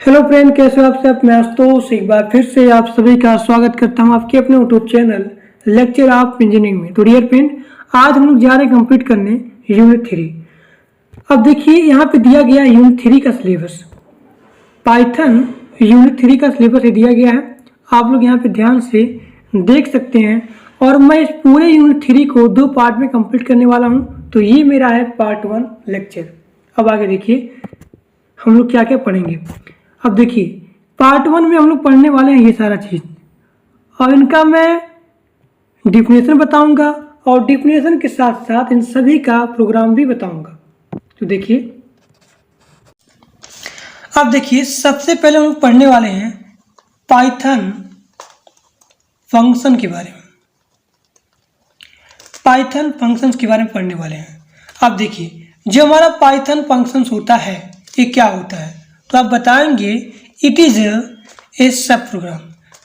Hello friend, कैसे हो आप सब। मैं आशुतोष एक बार फिर से आप सभी का स्वागत करता हूं आपके अपने YouTube channel lecture of engineering में। तो डियर फ्रेंड, आज हम लोग जा रहे हैं कंप्लीट करने यूनिट 3। अब देखिए यहाँ पे दिया गया यूनिट 3 का सिलेबस, पाइथन यूनिट 3 का सिलेबस दिया गया है। आप लोग यहाँ पे ध्यान से देख सकते हैं और मैं इस पूरे यूनिट 3 को 2 पार्ट में कंप्लीट करने वाला हूँ। तो ये मेरा है पार्ट 1 लेक्चर। अब आगे देखिए हम लोग क्या क्या पढ़ेंगे। अब देखिए पार्ट 1 में हम लोग पढ़ने वाले हैं ये सारा चीज़, और इनका मैं डिफिनेशन बताऊंगा और डिफिनेशन के साथ साथ इन सभी का प्रोग्राम भी बताऊंगा। तो देखिए, अब देखिए सबसे पहले हम लोग पढ़ने वाले हैं पाइथन फंक्शन के बारे में। पाइथन फंक्शंस के बारे में पढ़ने वाले हैं। अब देखिए जो हमारा पाइथन फंक्शंस होता है ये क्या होता है, तो आप बताएंगे इट इज़ ए सब प्रोग्राम।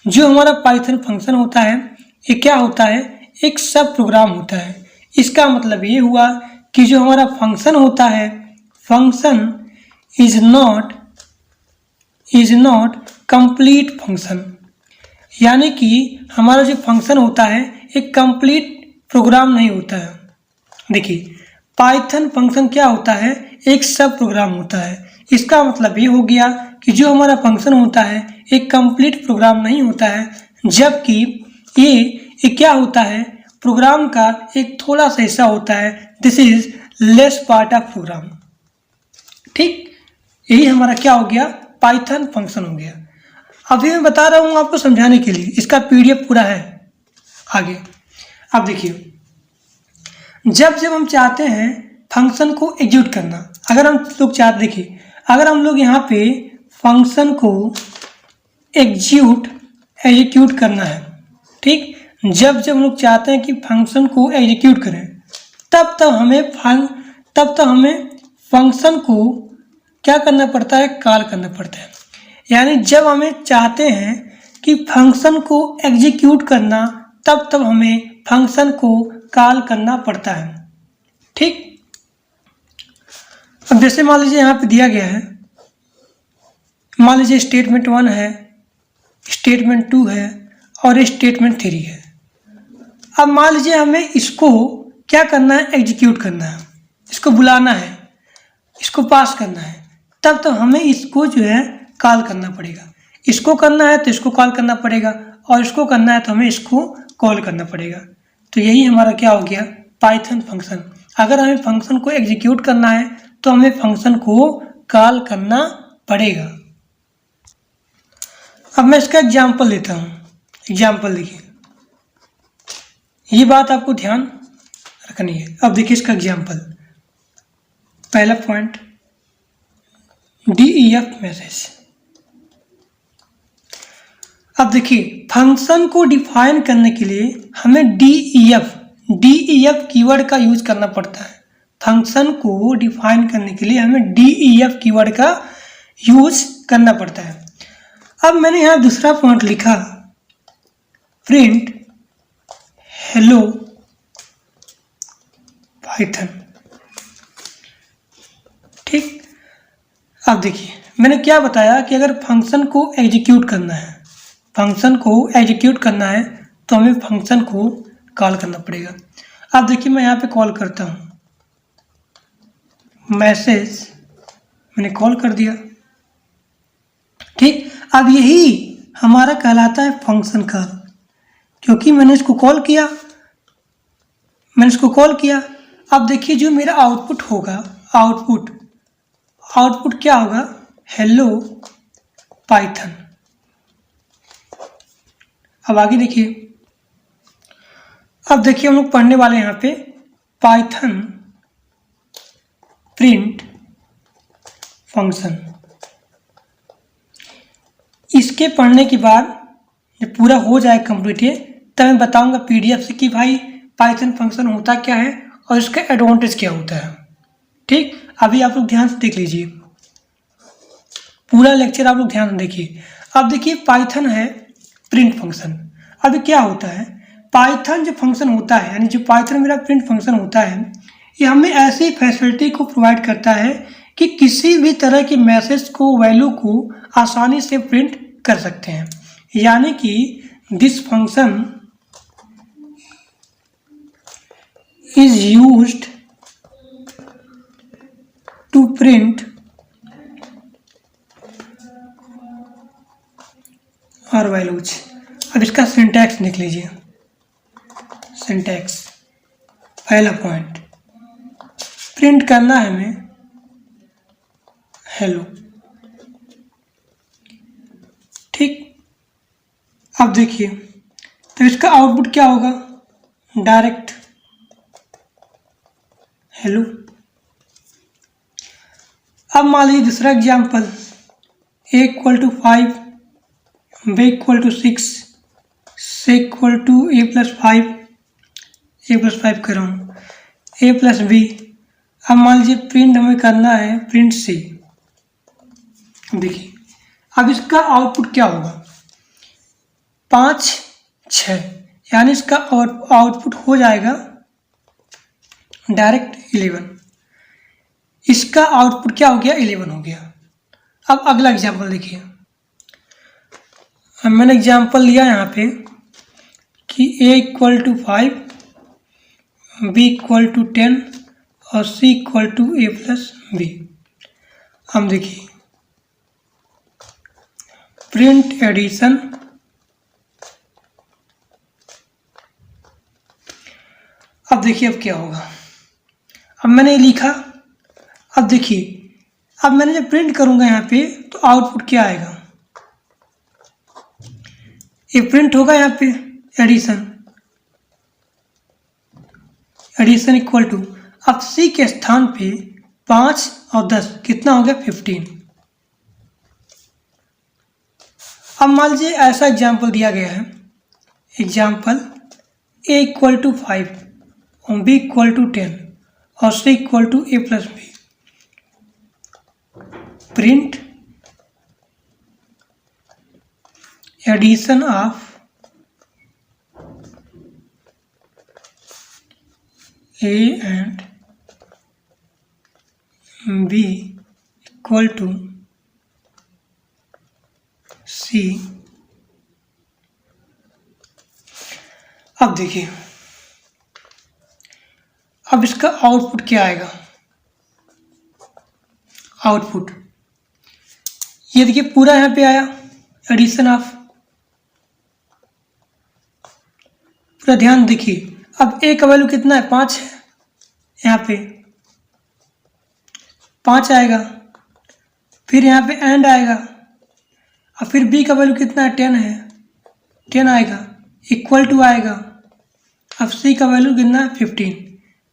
जो हमारा पाइथन फंक्शन होता है ये क्या होता है, एक सब प्रोग्राम होता है। इसका मतलब ये हुआ कि जो हमारा फंक्शन होता है, function is not complete function, यानी कि हमारा जो फंक्शन होता है एक कंप्लीट प्रोग्राम नहीं होता है। देखिए पाइथन फंक्शन क्या होता है, एक सब प्रोग्राम होता है। इसका मतलब ये हो गया कि जो हमारा फंक्शन होता है एक कंप्लीट प्रोग्राम नहीं होता है, जबकि ये क्या होता है, प्रोग्राम का एक थोड़ा सा हिस्सा होता है। This is less part of program. ठीक, यही हमारा क्या हो गया, पाइथन फंक्शन हो गया। अभी मैं बता रहा हूँ आपको समझाने के लिए, इसका पीडीएफ पूरा है आगे। अब देखिए जब हम चाहते हैं फंक्शन को एग्जीक्यूट करना, अगर हम लोग चाहते, देखिए अगर हम लोग यहाँ पे फंक्शन को एग्जीक्यूट करना है, ठीक, जब हम लोग चाहते हैं कि फंक्शन को एग्जीक्यूट करें, तब हमें फंक्शन को क्या करना पड़ता है, कॉल करना पड़ता है। यानी जब हमें चाहते हैं कि फंक्शन को एग्जीक्यूट करना, तब हमें फंक्शन को कॉल करना पड़ता है। ठीक, अब जैसे मान लीजिए यहाँ पे दिया गया है, मान लीजिए स्टेटमेंट 1 है, स्टेटमेंट 2 है और स्टेटमेंट 3 है। अब मान लीजिए हमें इसको क्या करना है, एग्जीक्यूट करना है, इसको बुलाना है, इसको पास करना है, तब हमें इसको जो है कॉल करना पड़ेगा। इसको करना है तो इसको कॉल करना पड़ेगा, और इसको करना है तो हमें इसको कॉल करना पड़ेगा। तो यही हमारा क्या हो गया, पाइथन फंक्शन। अगर हमें फंक्शन को एग्जीक्यूट करना है तो हमें फंक्शन को कॉल करना पड़ेगा। अब मैं इसका एग्जाम्पल लेता हूँ। एग्जाम्पल देखिए, ये बात आपको ध्यान रखनी है। अब देखिए इसका एग्जाम्पल, पहला पॉइंट DEF मैसेज। अब देखिए फंक्शन को डिफाइन करने के लिए हमें DEF कीवर्ड का यूज करना पड़ता है। फंक्शन को डिफाइन करने के लिए हमें DEF कीवर्ड का यूज करना पड़ता है। अब मैंने यहाँ दूसरा पॉइंट लिखा, प्रिंट हेलो पाइथन। ठीक, अब देखिए मैंने क्या बताया कि अगर फंक्शन को एग्जीक्यूट करना है, तो हमें फंक्शन को कॉल करना पड़ेगा। अब देखिए मैं यहाँ पे कॉल करता हूँ, मैसेज मैंने कॉल कर दिया। ठीक, अब यही हमारा कहलाता है फंक्शन कॉल, क्योंकि मैंने इसको कॉल किया। अब देखिए जो मेरा आउटपुट होगा, आउटपुट क्या होगा, हेलो पाइथन। अब आगे देखिए, अब देखिए हम लोग पढ़ने वाले हैं यहाँ पे पाइथन प्रिंट फंक्शन। इसके पढ़ने के बाद जब पूरा हो जाए कंप्लीट ये, तब मैं बताऊंगा पीडीएफ से कि भाई पाइथन फंक्शन होता क्या है और इसका एडवांटेज क्या होता है। ठीक, अभी आप लोग ध्यान से देख लीजिए, पूरा लेक्चर आप लोग ध्यान से देखिए। अब देखिए पाइथन है प्रिंट फंक्शन। अभी क्या होता है, पाइथन जो फंक्शन होता है, यानी जो पाइथन मेरा प्रिंट फंक्शन होता है, ये हमें ऐसी फैसिलिटी को प्रोवाइड करता है कि किसी भी तरह के मैसेज को वैल्यू को आसानी से प्रिंट कर सकते हैं। यानी कि this function is used to print और वैल्यूज। अब इसका सिंटैक्स लिख लीजिए। सिंटैक्स पहला पॉइंट, प्रिंट करना है हमें हेलो, ठीक। अब देखिए तो इसका आउटपुट क्या होगा, डायरेक्ट हेलो। अब मान लीजिए दूसरा example, a = 5, b = 6, c = a+5 कर रहा हूँ, a+b। अब मान लीजिए प्रिंट हमें करना है प्रिंट c। देखिए अब इसका आउटपुट क्या होगा, 5 6, यानी इसका आउटपुट हो जाएगा डायरेक्ट 11। इसका आउटपुट क्या हो गया, 11 हो गया। अब अगला एग्जाम्पल देखिए, अब मैंने एग्जाम्पल लिया यहाँ पे कि a = 5, b = 10 और c = a+b। हम देखिए प्रिंट एडिशन, अब देखिए अब क्या होगा। अब मैंने लिखा, अब देखिए अब मैंने जब प्रिंट करूंगा यहाँ पे तो आउटपुट क्या आएगा, ये प्रिंट होगा यहाँ पे एडिशन इक्वल टू, अब c के स्थान पे 5 और 10 कितना हो गया, 15। अब मान लीजिए ऐसा एग्जाम्पल दिया गया है, एग्जाम्पल a = 5 और b = 10 और c = a+b। Print addition of a and b = c। अब देखिए अब इसका आउटपुट क्या आएगा, आउटपुट ये देखिए पूरा यहाँ पे आया एडिशन ऑफ, पूरा ध्यान देखिए। अब a का वैल्यू कितना है, 5 है, यहाँ पे 5 आएगा, फिर यहाँ पे एंड आएगा, और फिर b का वैल्यू कितना है, 10 है, 10 आएगा, इक्वल टू आएगा, अब c का वैल्यू कितना है, 15।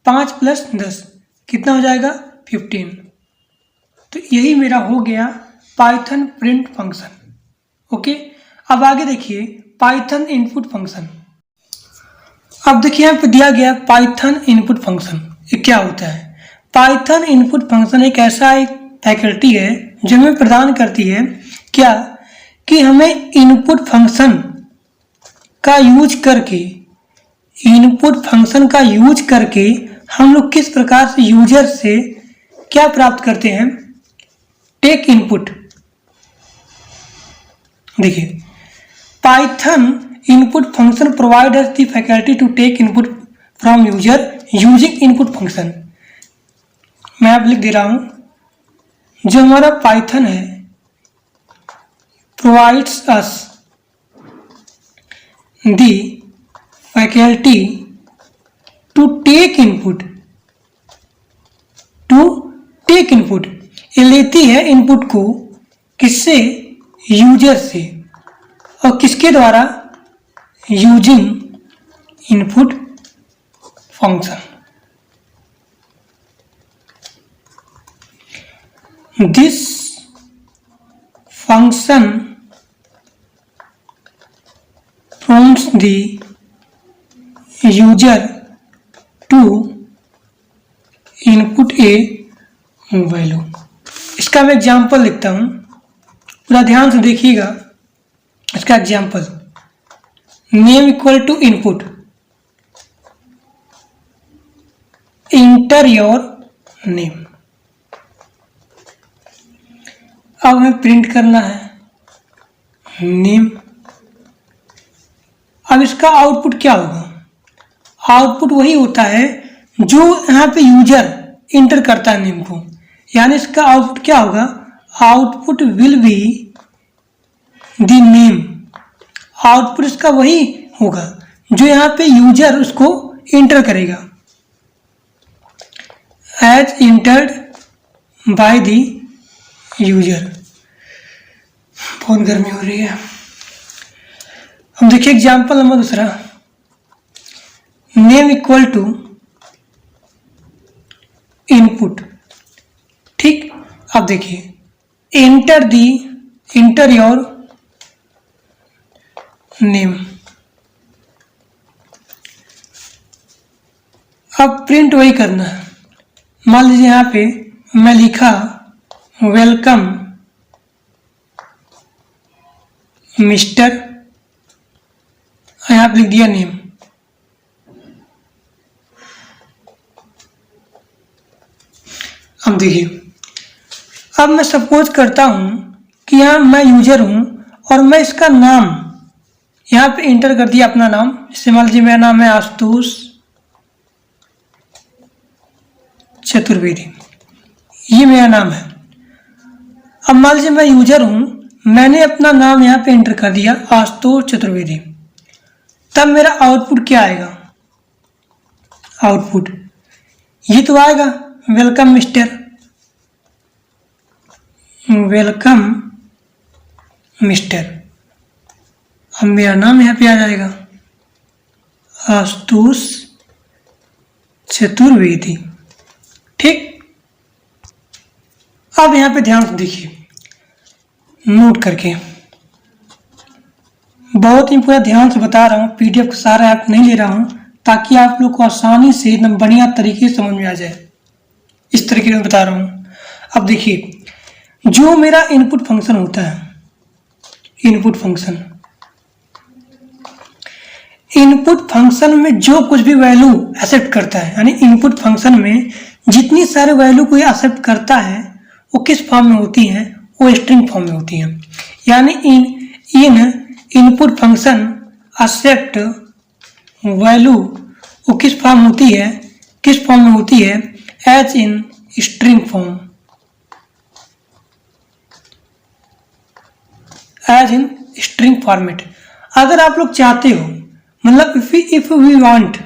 5 + 10 कितना हो जाएगा, 15। तो यही मेरा हो गया पाइथन प्रिंट फंक्शन। ओके, अब आगे देखिए पाइथन इनपुट फंक्शन। अब देखिए यहाँ पे दिया गया पाइथन इनपुट फंक्शन, ये क्या होता है। पाइथन इनपुट फंक्शन एक ऐसा एक फैकल्टी है जो हमें प्रदान करती है क्या, कि हमें इनपुट फंक्शन का यूज करके हम लोग किस प्रकार से यूजर से क्या प्राप्त करते हैं, टेक इनपुट। देखिए Python input function provide us the facility to take input from user using input function. मैं अब लिख दे रहा हूं, जो हमारा पाइथन है provides us the facility to take input, ये लेती है इनपुट को किससे, यूजर से, और किसके द्वारा, using input function. This function prompts the user to input a value। इसका मैं एग्जाम्पल लिखता हूँ, पूरा ध्यान से देखिएगा। इसका example, name = input, inter your name. अब हमें प्रिंट करना है नेम। अब इसका आउटपुट क्या होगा? आउटपुट वही होता है जो यहाँ पे यूजर इंटर करता है नेम को, यानी इसका आउटपुट क्या होगा? Output will be the name. Output इसका वही होगा जो यहाँ पे यूजर उसको इंटर करेगा, as entered by the user. बहुत गर्मी हो रही है। हम देखिए एग्जाम्पल नंबर दूसरा, नेम इक्वल टू इनपुट। ठीक, अब देखिए इंटर योर नेम। अब प्रिंट वही करना है। मान लीजिए यहाँ पे मैं लिखा वेलकम मिस्टर, यहाँ पे लिख दिया नेम। अब देखिए, अब मैं सपोज करता हूं कि यहाँ मैं यूजर हूं और मैं इसका नाम यहाँ पे इंटर कर दिया, अपना नाम। जैसे मान लीजिए मेरा नाम है आशुतोष चतुर्वेदी, ये मेरा नाम है। अब मान लीजिए मैं यूजर हूं, मैंने अपना नाम यहाँ पे इंटर कर दिया आशुतोष चतुर्वेदी, तब मेरा आउटपुट क्या आएगा? आउटपुट ये तो आएगा वेलकम मिस्टर, वेलकम मिस्टर। अब मेरा नाम यहाँ पे आ जाएगा आशुतोष चतुर्वेदी। ठीक, अब यहाँ पे ध्यान से देखिए, नोट करके, बहुत ही पूरा ध्यान से बता रहा हूँ, पीडीएफ का सारा ऐप नहीं ले रहा हूँ, ताकि आप लोग को आसानी से एकदम बढ़िया तरीके से समझ में आ जाए, इस तरीके से बता रहा हूँ। अब देखिए, जो मेरा इनपुट फंक्शन होता है, इनपुट फंक्शन में जो कुछ भी वैल्यू एक्सेप्ट करता है, यानी इनपुट फंक्शन में जितनी सारे वैल्यू कोई एक्सेप्ट करता है वो किस फॉर्म में होती हैं? वो स्ट्रिंग फॉर्म में होती हैं। यानी इन इनपुट फंक्शन एक्सेप्ट वैल्यू वो किस फॉर्म होती है? किस फॉर्म में होती है? As in string form, as in string format. अगर आप लोग चाहते हो, मतलब if we want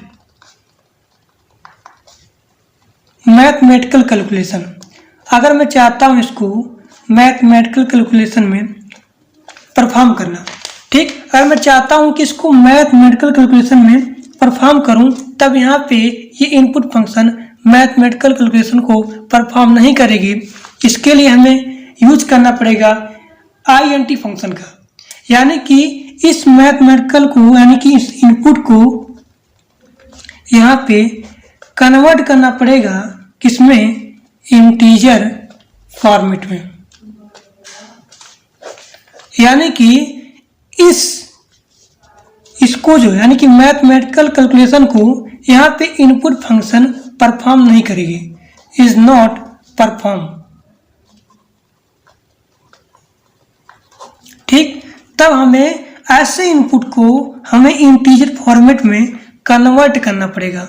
mathematical calculation, अगर मैं चाहता हूं इसको मैथमेटिकल कैलकुलेशन में परफॉर्म करना, ठीक, अगर मैं चाहता हूं कि इसको मैथमेटिकल कैलकुलेशन में परफॉर्म करूं, तब यहाँ पे ये इनपुट फंक्शन मैथमेटिकल कैलकुलेशन को परफॉर्म नहीं करेगी। इसके लिए हमें यूज करना पड़ेगा INT फंक्शन का, यानी कि इस मैथमेटिकल को, यानी कि इस इनपुट को यहाँ पे कन्वर्ट करना पड़ेगा, किसमें? इंटीजर फॉर्मेट में। यानी कि इसको जो, यानी कि मैथमेटिकल कैलकुलेशन को यहाँ पे इनपुट फंक्शन परफॉर्म नहीं करेगी, इज नॉट परफॉर्म। ठीक, तब हमें ऐसे इनपुट को हमें इंटीजर फॉर्मेट में कन्वर्ट करना पड़ेगा,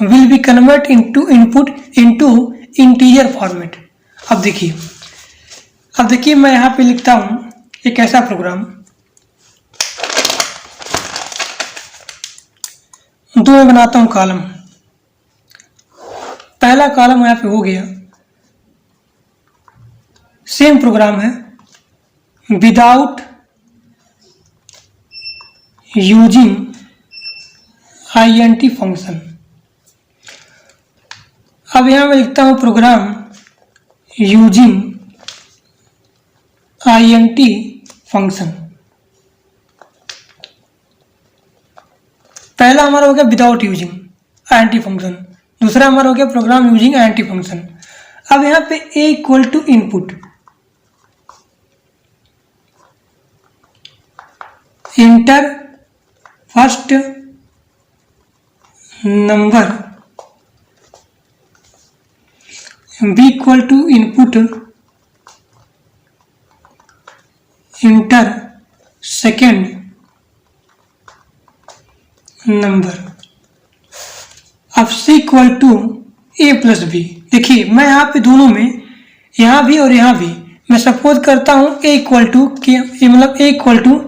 will be convert into input into integer format. अब देखिए मैं यहाँ पे लिखता हूँ एक ऐसा प्रोग्राम, दो मैं बनाता हूँ कॉलम। पहला कॉलम यहाँ पे हो गया, सेम प्रोग्राम है, विदाउट यूजिंग INT फंक्शन। अब यहाँ मैं लिखता हूँ प्रोग्राम यूजिंग INT फंक्शन। पहला हमारा हो गया विदाउट यूजिंग INT फंक्शन, दूसरा हमारा हो गया प्रोग्राम यूजिंग INT फंक्शन। अब यहाँ पे A equal to input, enter first number, B equal to input enter second number. अब C equal to A plus B. देखिए मैं यहाँ पे दोनों में, यहाँ भी और यहाँ भी, मैं सपोज करता हूँ A इक्वल टू मतलब A इक्वल टू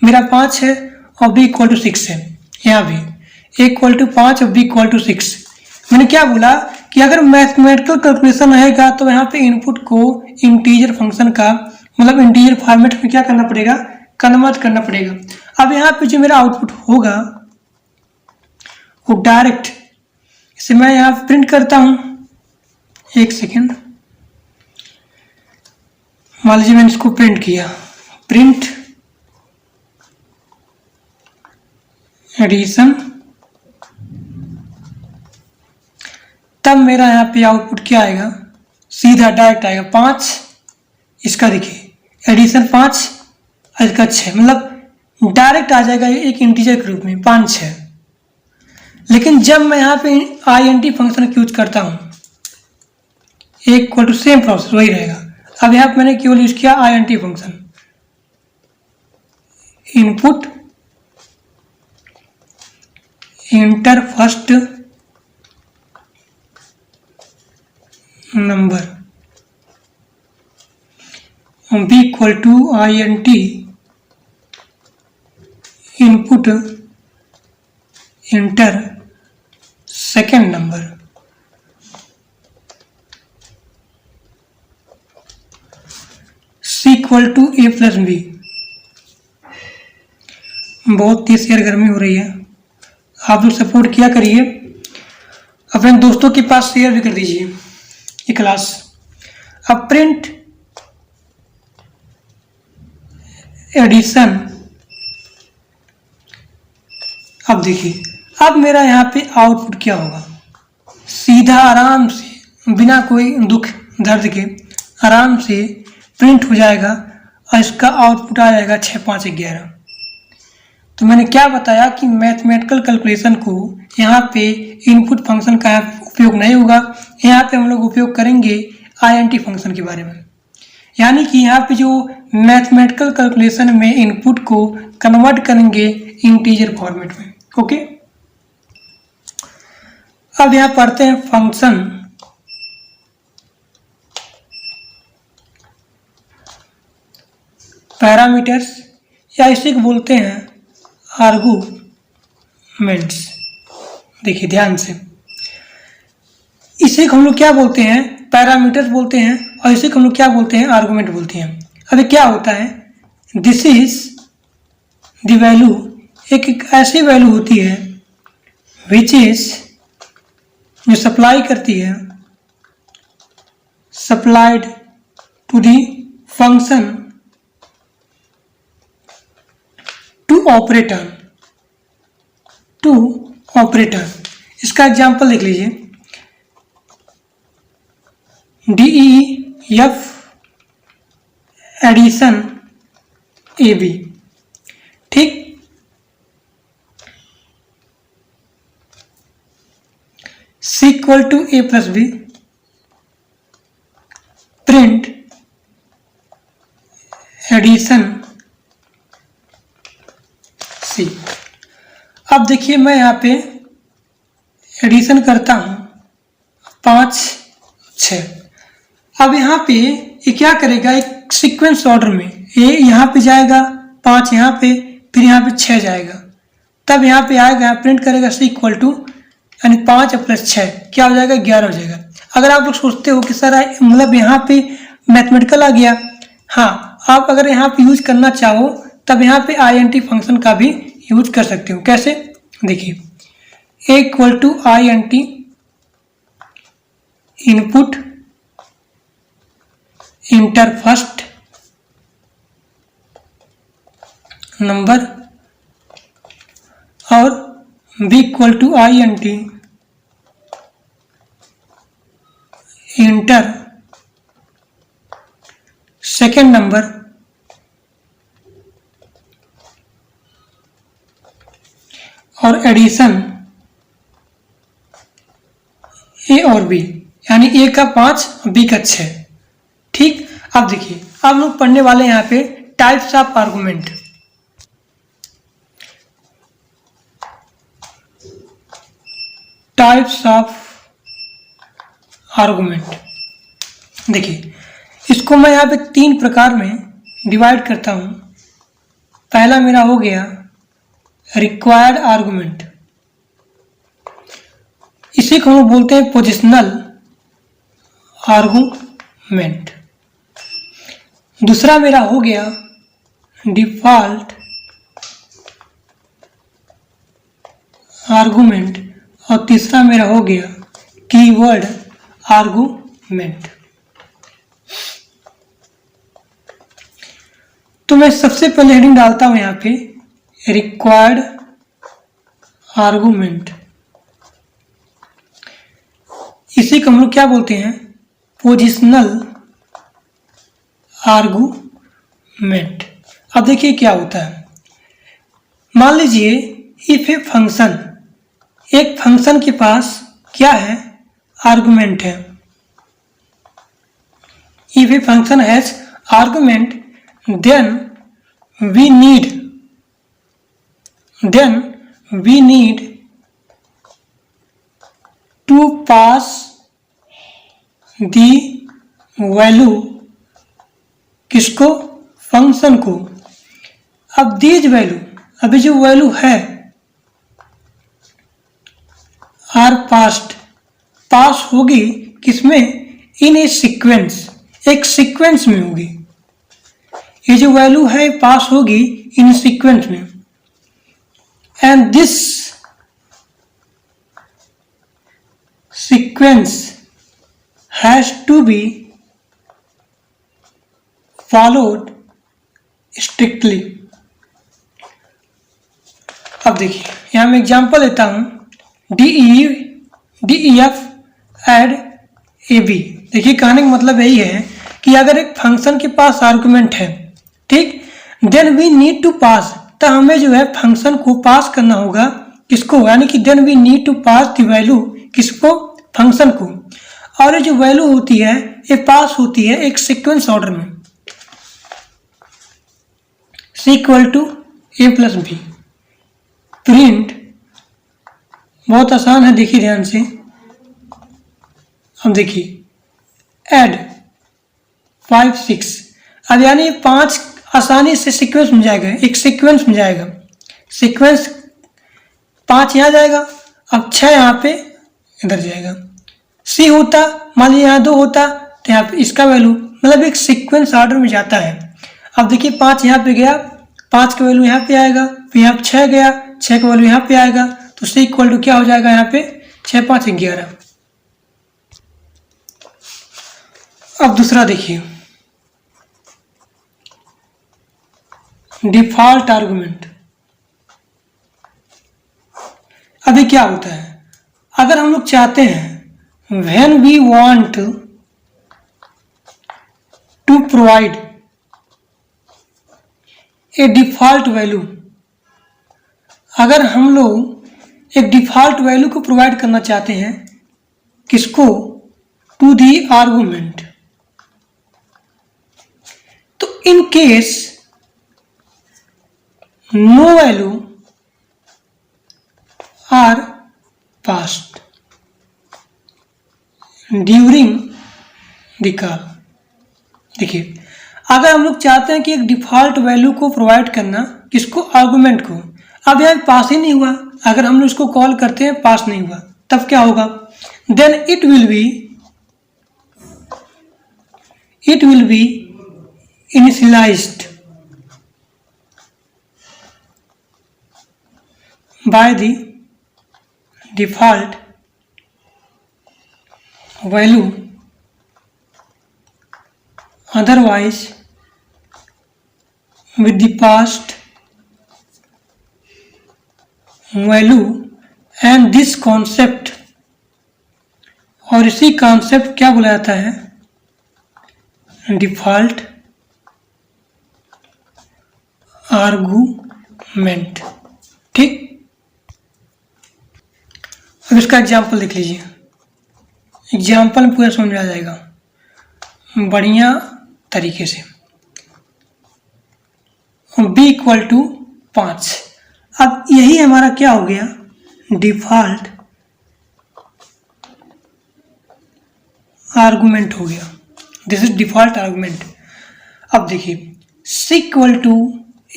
मेरा 5 है और B इक्वल टू 6 है। यहाँ भी A इक्वल टू 5 और B इक्वल टू 6। मैंने क्या बोला कि अगर मैथमेटिकल कैलकुलेशन रहेगा तो यहाँ पे इनपुट को इंटीजर फंक्शन का मतलब इंटीजर फॉर्मेट में क्या करना पड़ेगा, कन्वर्ट करना पड़ेगा। अब यहाँ पे जो मेरा आउटपुट होगा वो डायरेक्ट, इसे मैं यहाँ प्रिंट करता हूँ। एक सेकेंड, मान लीजिए मैंने इसको प्रिंट किया, प्रिंट एडिशन, तब मेरा यहाँ पे आउटपुट क्या आएगा, सीधा डायरेक्ट आएगा 5। इसका देखिए एडिशन 5 और इसका 6, मतलब डायरेक्ट आ जाएगा एक इंटीजर के रूप में 5 6। लेकिन जब मैं यहाँ पे INT फंक्शन यूज करता हूँ, एक इक्वल टू सेम प्रोसेस वही रहेगा। अब यहाँ पे मैंने केवल यूज किया INT function, input enter first number, B equal to INT input enter second number. C equal to A plus B. बहुत तेज यार गर्मी हो रही है, आप लोग सपोर्ट किया करिए, अपने दोस्तों के पास शेयर भी कर दीजिए ये क्लास। अब प्रिंट एडिशन, अब देखिए अब मेरा यहाँ पे आउटपुट क्या होगा, सीधा आराम से बिना कोई दुख दर्द के आराम से प्रिंट हो जाएगा और इसका आउटपुट आ जाएगा 6 5 11। तो मैंने क्या बताया कि मैथमेटिकल कैलकुलेशन को यहाँ पे इनपुट फंक्शन का उपयोग नहीं होगा, यहाँ पे हम लोग उपयोग करेंगे INT फंक्शन के बारे में। यानी कि यहाँ पे जो मैथमेटिकल कैलकुलेशन में इनपुट को कन्वर्ट करेंगे इंटीजर फॉर्मेट में। ओके, अब यहाँ पढ़ते हैं फंक्शन। पैरामीटर्स या इसे बोलते हैं आर्गुमेंट्स। देखिए ध्यान से, इसे हम लोग क्या बोलते हैं, पैरामीटर्स बोलते हैं, और इसे हम लोग क्या बोलते हैं, आर्गुमेंट बोलते हैं। अभी क्या होता है, दिस इज द वैल्यू, एक ऐसी वैल्यू होती है विच इज, जो सप्लाई करती है, supplied to the function to operator. इसका एग्जाम्पल देख लीजिए, DEF एडिशन AB। ठीक, C equal to A plus B, print addition C। अब देखिए मैं यहाँ पे एडिशन करता हूँ 5 6। अब यहाँ पे ये क्या करेगा, एक सीक्वेंस ऑर्डर में, ये यहाँ पे जाएगा 5 यहाँ पे, फिर यहाँ पे 6 जाएगा, तब यहाँ पे आएगा प्रिंट करेगा C इक्वल टू, यानी 5 प्लस 6 क्या हो जाएगा, 11 हो जाएगा। अगर आप लोग सोचते हो कि सर मतलब यहाँ पे मैथमेटिकल आ गया, हाँ आप अगर यहाँ पे यूज करना चाहो तब यहाँ पे INT फंक्शन का भी यूज कर सकते हो। कैसे, देखिए A equal to INT input enter first number और B equal to INT enter second number और एडिशन A और B, यानी A का 5 B का 6। ठीक, अब देखिए अब लोग पढ़ने वाले यहाँ पे types of argument. Types of argument, देखिए इसको मैं यहाँ पे 3 प्रकार में डिवाइड करता हूँ। पहला मेरा हो गया रिक्वायर्ड आर्गुमेंट, इसी को हम बोलते हैं पोजिशनल आर्गुमेंट। दूसरा मेरा हो गया डिफॉल्ट आर्गुमेंट और तीसरा मेरा हो गया कीवर्ड आर्गुमेंट। तो मैं सबसे पहले हेडिंग डालता हूं यहाँ पे रिक्वायर्ड आर्गुमेंट, इसी को हम लोग क्या बोलते हैं, पोजिशनल आर्गुमेंट। अब देखिए क्या होता है, मान लीजिए इफ ए फंक्शन, एक फंक्शन के पास क्या है, आर्गुमेंट है। If a function has argument then we need to pass the value किसको, फंक्शन को। अब दीज वैल्यू, अभी जो वैल्यू है आर पास होगी किसमें, इन ए सीक्वेंस, एक सीक्वेंस में होगी। ये जो वैल्यू है पास होगी इन सीक्वेंस में, and this sequence has to be followed strictly. अब देखिए यहां मैं एग्जांपल लेता हूं, DEF एड AB। देखिए कहने का मतलब यही है कि अगर एक फंक्शन के पास आर्गुमेंट है, ठीक, देन वी नीड टू पास, तो हमें जो है फंक्शन को पास करना होगा किसको, यानी कि then we need to pass the value किसको, फंक्शन को। और ये जो वैल्यू होती है ये पास होती है एक सीक्वेंस ऑर्डर में, C equal to A plus B। Print बहुत आसान है, देखिए ध्यान से। अब देखिए ऐड 5 6, अब यानी 5 आसानी से सीक्वेंस में जाएगा, एक सीक्वेंस में जाएगा, सीक्वेंस 5 यहाँ जाएगा, अब 6 यहाँ पे इधर जाएगा। C होता, मान लीजिए यहाँ 2 होता तो यहाँ पे इसका वैल्यू, मतलब एक सीक्वेंस ऑर्डर में जाता है। अब देखिए 5 यहाँ पे गया, 5 का वैल्यू यहाँ पे आएगा, फिर यहाँ पे 6 गया, 6 का वैल्यू यहाँ पे आएगा, तो C इक्वल टू क्या हो जाएगा यहाँ पे 6 5 11। अब दूसरा देखिए डिफॉल्ट आर्गुमेंट। अभी क्या होता है, अगर हम लोग चाहते हैं when we want to provide a default value, अगर हम लोग एक डिफॉल्ट वैल्यू को प्रोवाइड करना चाहते हैं किसको, टू दी आर्गुमेंट, तो in case no value are passed during the call। देखिए अगर हम लोग चाहते हैं कि एक डिफॉल्ट वैल्यू को प्रोवाइड करना किसको, आर्गुमेंट को, अब यह पास ही नहीं हुआ, अगर हम लोग इसको कॉल करते हैं पास नहीं हुआ, तब क्या होगा, then it will be initialized by the default value, otherwise with the past value, and this concept, और इसी कॉन्सेप्ट क्या बोला जाता है, डिफॉल्ट आर्गुमेंट। ठीक, अब इसका एग्जाम्पल देख लीजिए, एग्जाम्पल में पूरा समझ में आ जाएगा बढ़िया तरीके से। b equal to 5। अब यही हमारा क्या हो गया, डिफ़ॉल्ट आर्गुमेंट हो गया। This is default argument. अब देखिए c equal to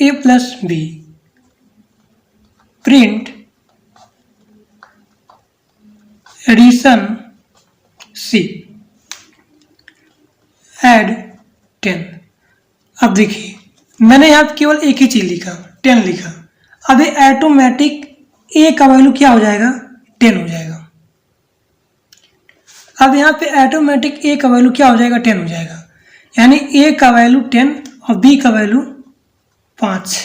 a plus B, print addition c, add 10। अब देखिए मैंने यहाँ पे केवल एक ही चीज़ लिखा, 10 लिखा। अब ये ऑटोमेटिक a का वैल्यू क्या हो जाएगा, 10 हो जाएगा। अब यहाँ पे ऑटोमेटिक a का वैल्यू क्या हो जाएगा, 10 हो जाएगा। यानी a का वैल्यू 10 और b का वैल्यू 5।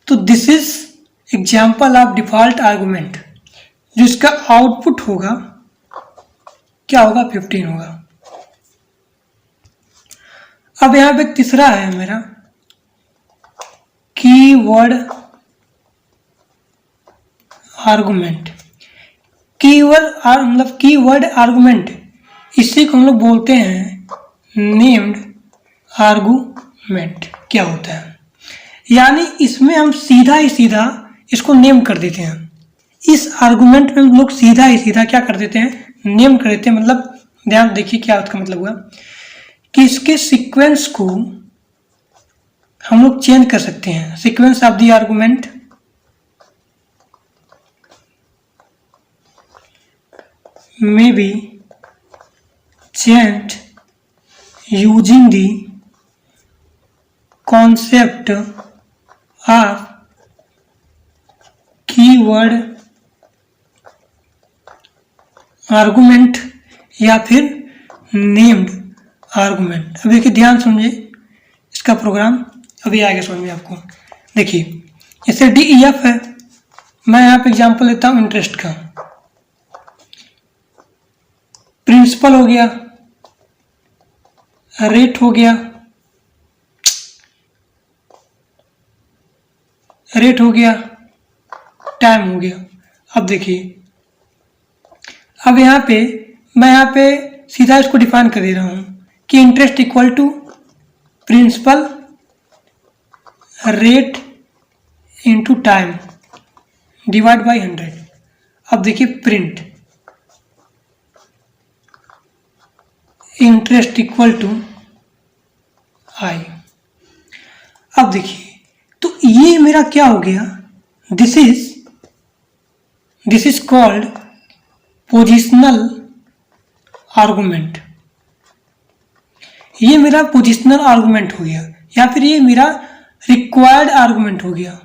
तो this is example of default argument, जिसका आउटपुट होगा क्या होगा, 15 होगा। अब यहाँ पे तीसरा है मेरा कीवर्ड आर्गुमेंट। मतलब कीवर्ड आर्गुमेंट, इसी को हम लोग बोलते हैं नेम्ड आर्गुमेंट। क्या होता है, यानी इसमें हम सीधा ही सीधा इसको नेम कर देते हैं। इस आर्गुमेंट में हम लोग सीधा ही सीधा क्या कर देते हैं, नेम कर देते हैं। मतलब ध्यान देखिए क्या उसका मतलब हुआ कि इसके सीक्वेंस को हम लोग चेंज कर सकते हैं। Sequence of the argument may be changed using the concept of keyword argument या फिर named argument। अब देखिए ध्यान समझिए इसका प्रोग्राम, अभी आएगा समझ में आपको। देखिए जैसे DEF है, मैं यहाँ पे एग्जांपल लेता हूँ इंटरेस्ट का। प्रिंसिपल हो गया, रेट हो गया, टाइम हो गया। अब देखिए अब यहाँ पे मैं यहाँ पे सीधा इसको डिफाइन कर दे रहा हूँ कि interest equal to principal rate into time divide by 100। अब देखिए print interest equal to I. अब देखिए तो ये मेरा क्या हो गया, this is called positional argument. ये मेरा पोजिशनल आर्गुमेंट हो गया, या फिर ये मेरा रिक्वायर्ड आर्गुमेंट हो गया,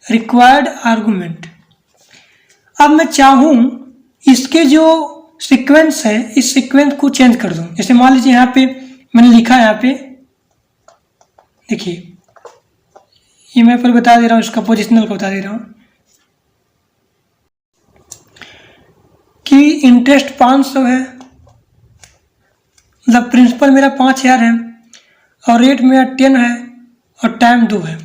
रिक्वायर्ड आर्गुमेंट। अब मैं चाहूँ इसके जो सीक्वेंस है, इस सीक्वेंस को चेंज कर दूं। जैसे मान लीजिए यहाँ पे मैंने लिखा है, यहाँ पे देखिए ये मैं पर बता दे रहा हूँ, इसका पोजिशनल को बता दे रहा हूँ कि इंटरेस्ट 500 है, मतलब प्रिंसिपल मेरा 5000 है और रेट मेरा 10 है और टाइम 2 है।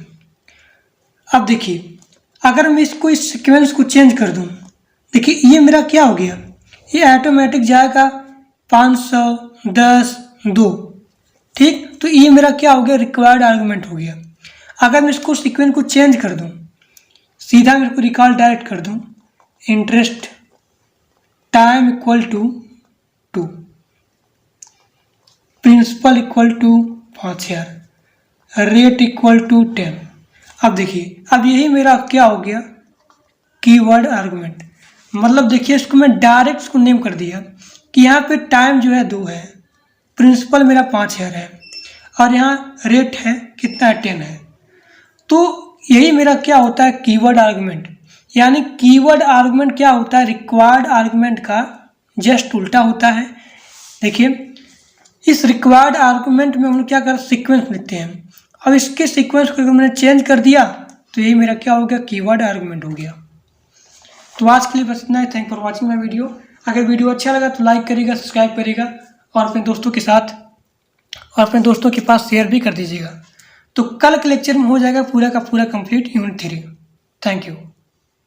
अब देखिए अगर मैं इसको इस सीक्वेंस को चेंज कर दूं, देखिए ये मेरा क्या हो गया, ये ऑटोमेटिक जाएगा 500 10 2। ठीक, तो ये मेरा क्या हो गया, रिक्वायर्ड आर्गुमेंट हो गया। अगर मैं इसको सीक्वेंस को चेंज कर दूं, सीधा मैं इसको रिकॉल डायरेक्ट कर दूं, interest time equal to 2, principal equal to 5000, rate equal to 10। अब देखिए अब यही मेरा क्या हो गया, कीवर्ड आर्गुमेंट। मतलब देखिए इसको मैं डायरेक्ट इसको नेम कर दिया कि यहाँ पे टाइम जो है 2 है, प्रिंसिपल मेरा 5000 है और यहाँ रेट है कितना है, 10 है। तो यही मेरा क्या होता है, कीवर्ड आर्गुमेंट। यानी कीवर्ड आर्गुमेंट क्या होता है, रिक्वायर्ड आर्गुमेंट का जस्ट उल्टा होता है। देखिए इस रिक्वायर्ड आर्गुमेंट में हम लोग क्या कर सीक्वेंस लिखते हैं। अब इसके सीक्वेंस को मैंने चेंज कर दिया तो यही मेरा क्या हो गया, कीवर्ड आर्गुमेंट हो गया। तो आज के लिए बस इतना ही। Thank for watching my video. अगर वीडियो अच्छा लगा तो लाइक करिएगा, सब्सक्राइब करिएगा और अपने दोस्तों के साथ और अपने दोस्तों के पास शेयर भी कर दीजिएगा। तो कल के लेक्चर में हो जाएगा पूरा का पूरा कंप्लीट यूनिट 3। Thank you.